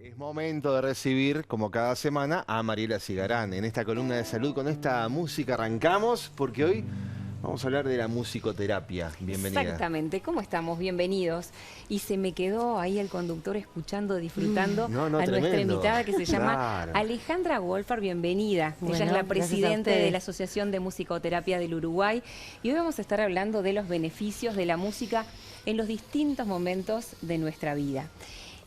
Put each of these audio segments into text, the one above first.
Es momento de recibir, como cada semana, a Mariela Cigarán en esta columna de salud. Con esta música arrancamos porque hoy vamos a hablar de la musicoterapia. Bienvenida. Exactamente, ¿cómo estamos? Bienvenidos. Y se me quedó ahí el conductor escuchando, disfrutando a nuestra tremendo. invitada que se llama Claro. Alejandra Wolfar. Bienvenida. Bueno, Ella es la gracias a presidente de ustedes. la Asociación de Musicoterapia del Uruguay. Y hoy vamos a estar hablando de los beneficios de la música en los distintos momentos de nuestra vida.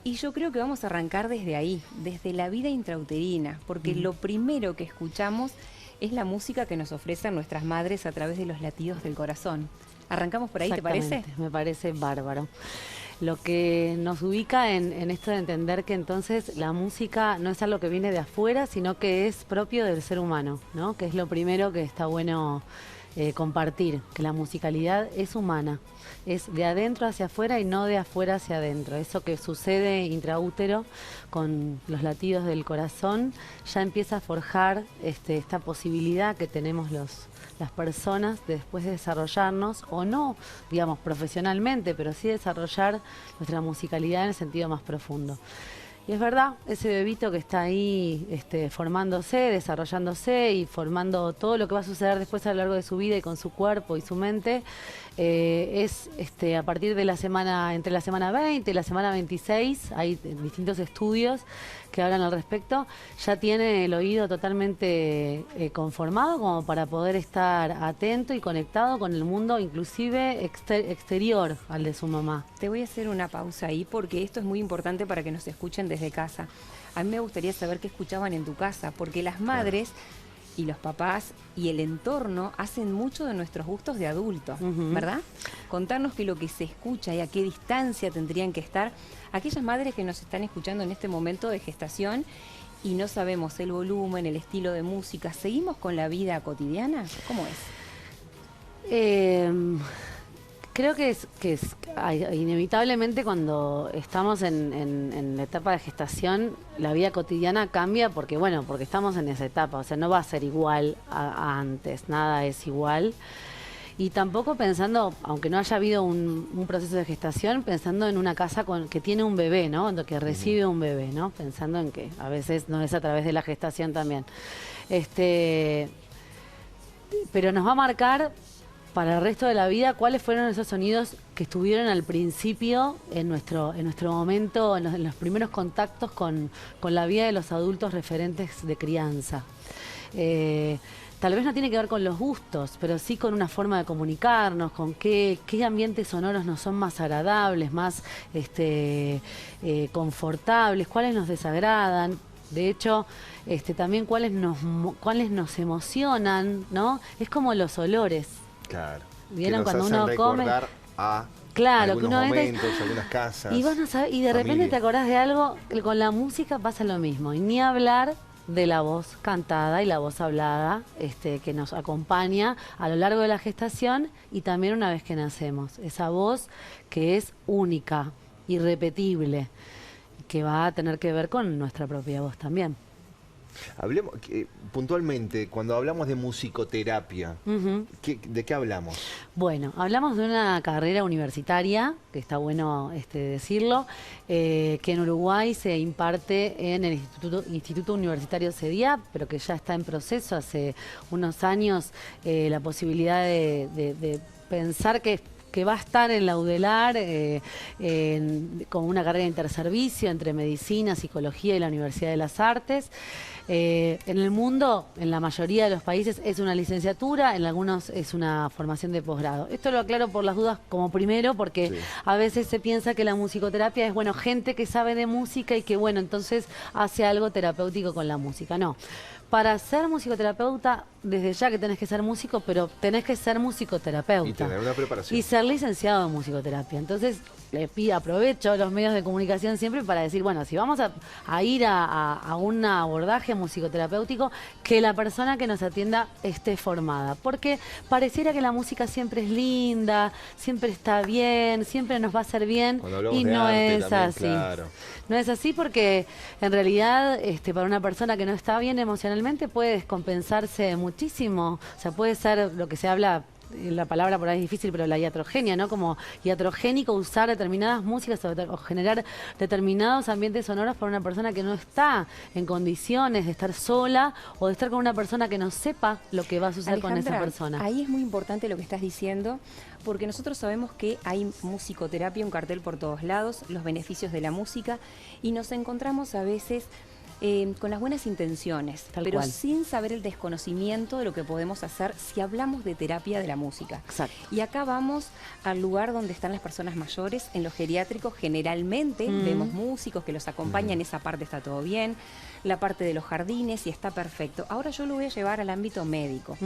Y yo creo que vamos a arrancar desde ahí, desde la vida intrauterina, porque lo primero que escuchamos es la música que nos ofrecen nuestras madres a través de los latidos del corazón. ¿Arrancamos por ahí, te parece? Exactamente, me parece bárbaro. Lo que nos ubica en esto de entender que entonces la música no es algo que viene de afuera, sino que es propio del ser humano, ¿no? Que es lo primero que está bueno compartir, que la musicalidad es humana, es de adentro hacia afuera y no de afuera hacia adentro. Eso que sucede intraútero con los latidos del corazón ya empieza a forjar esta posibilidad que tenemos las personas de después de desarrollarnos, o no, digamos, profesionalmente, pero sí desarrollar nuestra musicalidad en el sentido más profundo. Y es verdad, ese bebito que está ahí formándose, desarrollándose y formando todo lo que va a suceder después a lo largo de su vida y con su cuerpo y su mente, es a partir de la semana, entre la semana 20 y la semana 26, hay distintos estudios que hablan al respecto, ya tiene el oído totalmente conformado como para poder estar atento y conectado con el mundo, inclusive exterior al de su mamá. Te voy a hacer una pausa ahí porque esto es muy importante para que nos escuchen desde casa. A mí me gustaría saber qué escuchaban en tu casa, porque las madres y los papás y el entorno hacen mucho de nuestros gustos de adultos, ¿verdad? Contarnos que lo que se escucha y a qué distancia tendrían que estar aquellas madres que nos están escuchando en este momento de gestación y no sabemos el volumen, el estilo de música. ¿Seguimos con la vida cotidiana? ¿Cómo es? Creo que inevitablemente cuando estamos en la etapa de gestación, la vida cotidiana cambia porque estamos en esa etapa, o sea, no va a ser igual a antes, nada es igual. Y tampoco pensando, aunque no haya habido un proceso de gestación, pensando en una casa que tiene un bebé, ¿no? Que recibe un bebé, ¿no? Pensando en que a veces no es a través de la gestación también. Pero nos va a marcar para el resto de la vida cuáles fueron esos sonidos que estuvieron al principio en nuestro momento, en los primeros contactos con la vida de los adultos referentes de crianza. Tal vez no tiene que ver con los gustos, pero sí con una forma de comunicarnos, con qué ambientes sonoros nos son más agradables, más confortables, cuáles nos desagradan. De hecho, también cuáles nos emocionan, ¿no? Es como los olores. Claro. ¿Vieron que nos cuando hacen uno come? recordar a Claro, algunos que uno momentos, algunas casas. y vos no sabés, y de repente familia. te acordás de algo, que con la música pasa lo mismo. Y ni hablar de la voz cantada y la voz hablada que nos acompaña a lo largo de la gestación y también una vez que nacemos. Esa voz que es única, irrepetible, que va a tener que ver con nuestra propia voz también. Hablemos puntualmente, cuando hablamos de musicoterapia, ¿de qué hablamos? Bueno, hablamos de una carrera universitaria, que está bueno decirlo, que en Uruguay se imparte en el Instituto Universitario CEDIAP, pero que ya está en proceso hace unos años, la posibilidad de pensar que va a estar en la UDELAR como una carrera de interservicio entre medicina, psicología y la Universidad de las Artes. En el mundo, en la mayoría de los países, es una licenciatura, en algunos es una formación de posgrado. Esto lo aclaro por las dudas como primero, porque a veces se piensa que la musicoterapia es, gente que sabe de música y que, entonces hace algo terapéutico con la música. No. Para ser musicoterapeuta, desde ya que tenés que ser músico, pero tenés que ser musicoterapeuta. Y tener una preparación. Y ser licenciado en musicoterapia. Entonces, aprovecho los medios de comunicación siempre para decir, si vamos a ir a un abordaje musicoterapéutico, que la persona que nos atienda esté formada. Porque pareciera que la música siempre es linda, siempre está bien, siempre nos va a hacer bien. Y no es así. Claro. No es así porque en realidad para una persona que no está bien emocionalmente puede descompensarse muchísimo. O sea, puede ser lo que se habla la palabra por ahí es difícil, pero la iatrogenia, ¿no? Como iatrogénico usar determinadas músicas o generar determinados ambientes sonoros para una persona que no está en condiciones de estar sola o de estar con una persona que no sepa lo que va a suceder con esa persona. Ahí es muy importante lo que estás diciendo, porque nosotros sabemos que hay musicoterapia, un cartel por todos lados, los beneficios de la música, y nos encontramos a veces con las buenas intenciones, pero sin saber el desconocimiento de lo que podemos hacer si hablamos de terapia de la música. Exacto. Y acá vamos al lugar donde están las personas mayores. En los geriátricos generalmente vemos músicos que los acompañan, esa parte está todo bien, la parte de los jardines y está perfecto. Ahora yo lo voy a llevar al ámbito médico.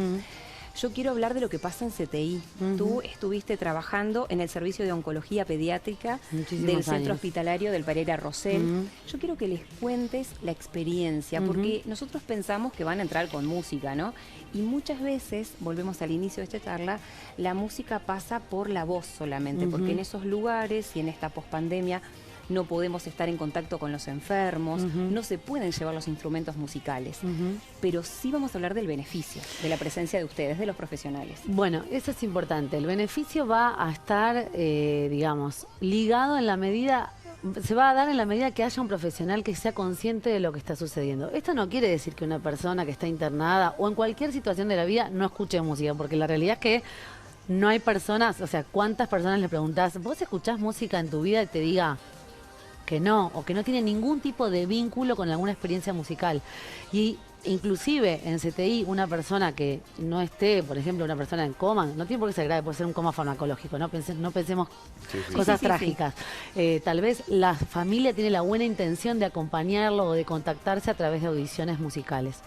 Yo quiero hablar de lo que pasa en CTI. Tú estuviste trabajando en el servicio de oncología pediátrica del Centro Hospitalario del Pereira Rosell. Yo quiero que les cuentes la experiencia, porque nosotros pensamos que van a entrar con música, ¿no? Y muchas veces, volvemos al inicio de esta charla, la música pasa por la voz solamente, porque en esos lugares y en esta pospandemia no podemos estar en contacto con los enfermos, no se pueden llevar los instrumentos musicales, pero sí vamos a hablar del beneficio de la presencia de ustedes, de los profesionales. Bueno, eso es importante. El beneficio va a estar, digamos, ligado en la medida, se va a dar en la medida que haya un profesional que sea consciente de lo que está sucediendo. Esto no quiere decir que una persona que está internada o en cualquier situación de la vida no escuche música, porque la realidad es que no hay personas, o sea, ¿cuántas personas le preguntás, vos escuchás música en tu vida y te diga que no, o que no tiene ningún tipo de vínculo con alguna experiencia musical? Y inclusive en CTI una persona que no esté, por ejemplo, una persona en coma, no tiene por qué ser grave, puede ser un coma farmacológico, no pensemos cosas trágicas. Tal vez la familia tiene la buena intención de acompañarlo o de contactarse a través de audiciones musicales.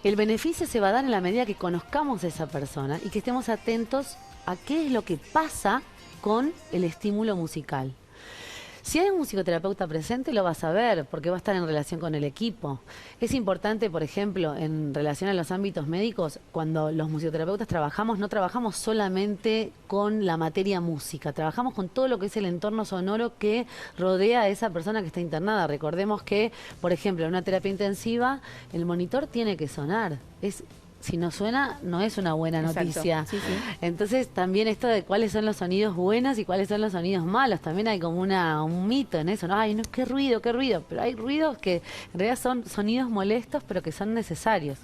El beneficio se va a dar en la medida que conozcamos a esa persona y que estemos atentos a qué es lo que pasa con el estímulo musical. Si hay un musicoterapeuta presente, lo vas a ver, porque va a estar en relación con el equipo. Es importante, por ejemplo, en relación a los ámbitos médicos, cuando los musicoterapeutas trabajamos, no trabajamos solamente con la materia música, trabajamos con todo lo que es el entorno sonoro que rodea a esa persona que está internada. Recordemos que, por ejemplo, en una terapia intensiva, el monitor tiene que sonar. Si no suena, no es una buena noticia. Entonces, también esto de cuáles son los sonidos buenos y cuáles son los sonidos malos. También hay como un mito en eso, ¿no? Ay, no, qué ruido, qué ruido. Pero hay ruidos que en realidad son sonidos molestos, pero que son necesarios.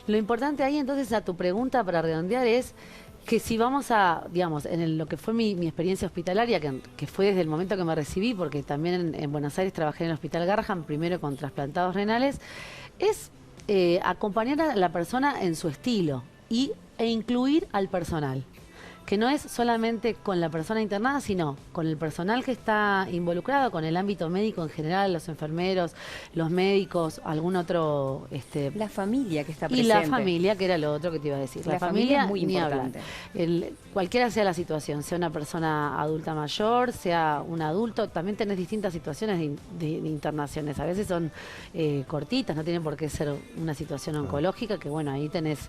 Lo importante ahí, entonces, a tu pregunta para redondear es que si vamos a, digamos, lo que fue mi experiencia hospitalaria, que fue desde el momento que me recibí, porque también en Buenos Aires trabajé en el Hospital Garrahan, primero con trasplantados renales, es acompañar a la persona en su estilo e incluir al personal, que no es solamente con la persona internada, sino con el personal que está involucrado, con el ámbito médico en general, los enfermeros, los médicos, algún otro... la familia que está presente. Y la familia, que era lo otro que te iba a decir. La familia es muy ni importante. Cualquiera sea la situación, sea una persona adulta mayor, sea un adulto, también tenés distintas situaciones de internaciones. A veces son cortitas, no tienen por qué ser una situación oncológica, que bueno, ahí tenés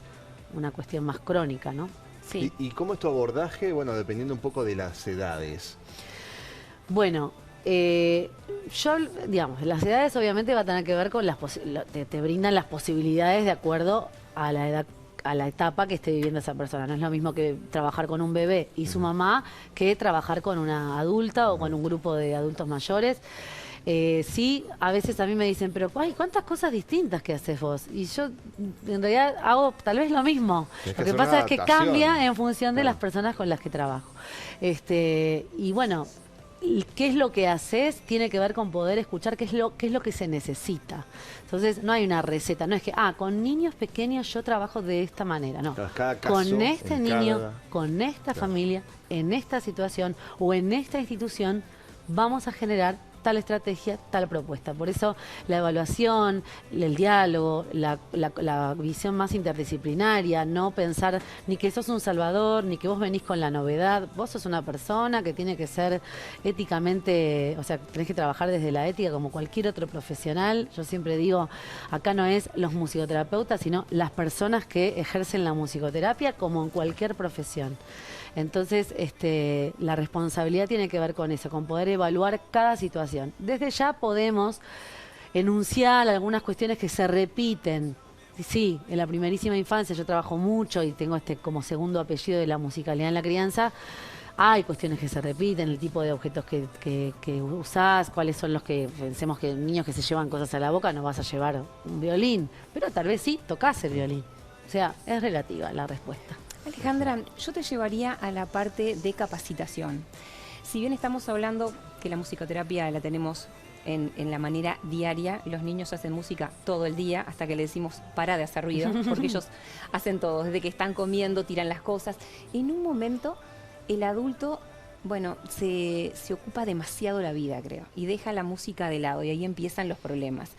una cuestión más crónica, ¿no? Sí. ¿Y cómo es tu abordaje? Bueno, dependiendo un poco de las edades. Bueno, yo, digamos, las edades obviamente va a tener que ver con te brindan las posibilidades de acuerdo a la edad, a la etapa que esté viviendo esa persona. No es lo mismo que trabajar con un bebé y su mamá que trabajar con una adulta o con un grupo de adultos mayores. Sí, a veces a mí me dicen, pero ay, ¿cuántas cosas distintas que haces vos? Y yo en realidad hago tal vez lo mismo. Lo que pasa es que cambia en función de las personas con las que trabajo. Y bueno, qué es lo que haces tiene que ver con poder escuchar qué es lo que se necesita. Entonces no hay una receta, no es que con niños pequeños yo trabajo de esta manera, no. Cada caso, con este niño, con esta familia, en esta situación o en esta institución vamos a generar tal estrategia, tal propuesta. Por eso la evaluación, el diálogo, la visión más interdisciplinaria, no pensar ni que sos un salvador, ni que vos venís con la novedad. Vos sos una persona que tiene que ser éticamente, o sea, tenés que trabajar desde la ética como cualquier otro profesional. Yo siempre digo, acá no es los musicoterapeutas, sino las personas que ejercen la musicoterapia como en cualquier profesión. Entonces, la responsabilidad tiene que ver con eso, con poder evaluar cada situación. Desde ya podemos enunciar algunas cuestiones que se repiten Sí, en la primerísima infancia yo trabajo mucho y tengo como segundo apellido de la musicalidad en la crianza. Hay cuestiones que se repiten, el tipo de objetos que usás, cuáles son los que pensemos que niños que se llevan cosas a la boca no vas a llevar un violín, pero tal vez sí tocás el violín. O sea, es relativa la respuesta. Alejandra, yo te llevaría a la parte de capacitación. Si bien estamos hablando que la musicoterapia la tenemos en la manera diaria, los niños hacen música todo el día hasta que le decimos para de hacer ruido, porque ellos hacen todo, desde que están comiendo, tiran las cosas. En un momento el adulto, bueno, se ocupa demasiado la vida, creo, y deja la música de lado y ahí empiezan los problemas.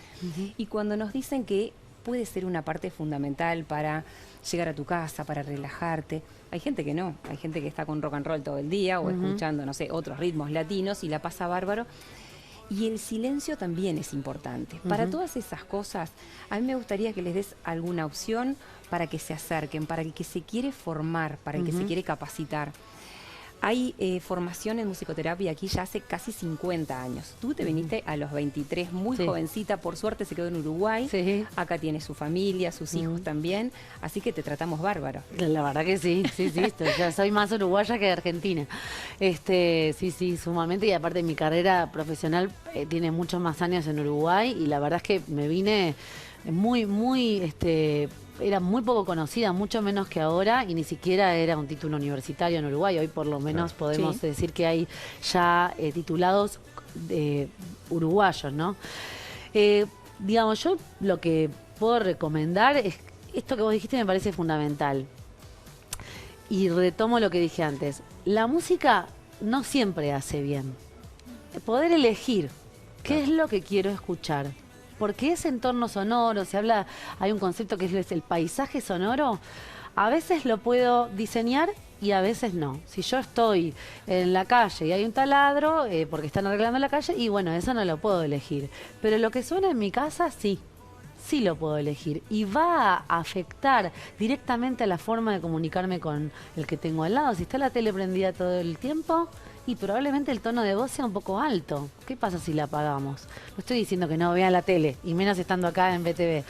Y cuando nos dicen que puede ser una parte fundamental para llegar a tu casa, para relajarte, hay gente que no, hay gente que está con rock and roll todo el día o escuchando, no sé, otros ritmos latinos y la pasa bárbaro. Y el silencio también es importante. Para todas esas cosas, a mí me gustaría que les des alguna opción para que se acerquen, para el que se quiere formar, para el que se quiere capacitar. Hay formación en musicoterapia aquí ya hace casi 50 años. Tú te viniste a los 23, muy jovencita, por suerte se quedó en Uruguay. Acá tiene su familia, sus hijos también, así que te tratamos bárbaro. La verdad que sí, ya soy más uruguaya que de Argentina. Sí, sumamente, y aparte mi carrera profesional tiene muchos más años en Uruguay y la verdad es que me vine era muy poco conocida, mucho menos que ahora, y ni siquiera era un título universitario en Uruguay. Hoy por lo menos podemos decir que hay ya titulados uruguayos, ¿no? Digamos, yo lo que puedo recomendar es, esto que vos dijiste me parece fundamental. Y retomo lo que dije antes. La música no siempre hace bien. Poder elegir qué es lo que quiero escuchar. Porque ese entorno sonoro, hay un concepto que es el paisaje sonoro, a veces lo puedo diseñar y a veces no. Si yo estoy en la calle y hay un taladro, porque están arreglando la calle, y bueno, eso no lo puedo elegir. Pero lo que suena en mi casa, sí lo puedo elegir. Y va a afectar directamente a la forma de comunicarme con el que tengo al lado. Si está la tele prendida todo el tiempo, y probablemente el tono de voz sea un poco alto. ¿Qué pasa si la apagamos? No estoy diciendo que no vean la tele, y menos estando acá en BTV.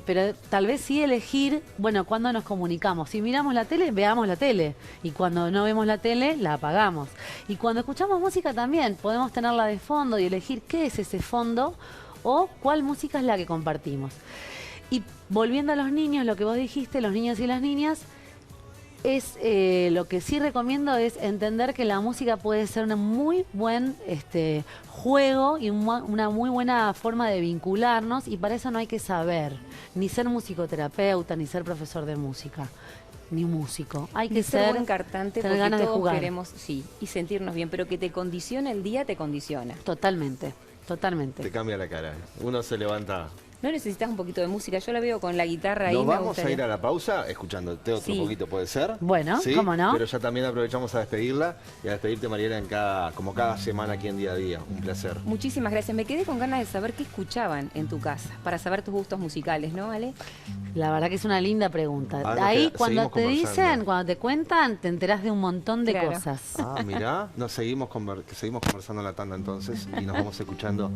Pero tal vez sí elegir, bueno, cuando nos comunicamos. Si miramos la tele, veamos la tele. Y cuando no vemos la tele, la apagamos. Y cuando escuchamos música también, podemos tenerla de fondo y elegir qué es ese fondo o cuál música es la que compartimos. Y volviendo a los niños, lo que vos dijiste, los niños y las niñas, es lo que sí recomiendo es entender que la música puede ser un muy buen juego y una muy buena forma de vincularnos, y para eso no hay que saber ni ser musicoterapeuta, ni ser profesor de música, ni músico. Hay que ser buen cantante, tener porque ganas de todos jugar. queremos, y sentirnos bien, pero que te condiciona el día, te condiciona. Totalmente. Te cambia la cara. Uno se levanta. ¿No necesitas un poquito de música? Yo la veo con la guitarra ahí. Nos me vamos gustaría. a ir a la pausa escuchándote otro poquito, ¿puede ser? Bueno, ¿sí? ¿cómo no? Pero ya también aprovechamos a despedirla y a despedirte, Mariela, como cada semana aquí en Día a Día. Un placer. Muchísimas gracias. Me quedé con ganas de saber qué escuchaban en tu casa, para saber tus gustos musicales, ¿no, Ale? La verdad que es una linda pregunta. Ahí cuando te dicen, cuando te cuentan, te enterás de un montón de cosas. Ah, mirá, seguimos conversando en la tanda entonces y nos vamos escuchando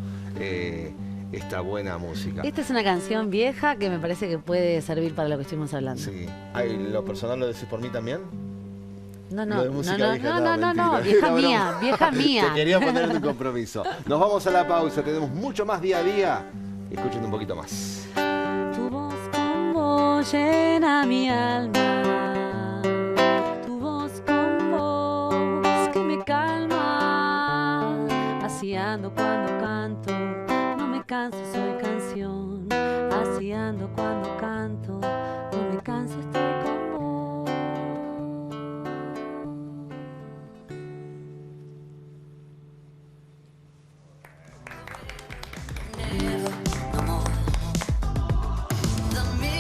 esta buena música. Esta es una canción vieja que me parece que puede servir para lo que estuvimos hablando. Sí. ¿Lo personal lo decís por mí también? No, Mentira. vieja mía. Te quería poner en compromiso. Nos vamos a la pausa, tenemos mucho más Día a Día. Escuchen un poquito más. Tu voz como llena mi alma, tu voz con voz que me calma, así ando cuando canto, no me canso, soy canción, así ando cuando canto, no me canso, estoy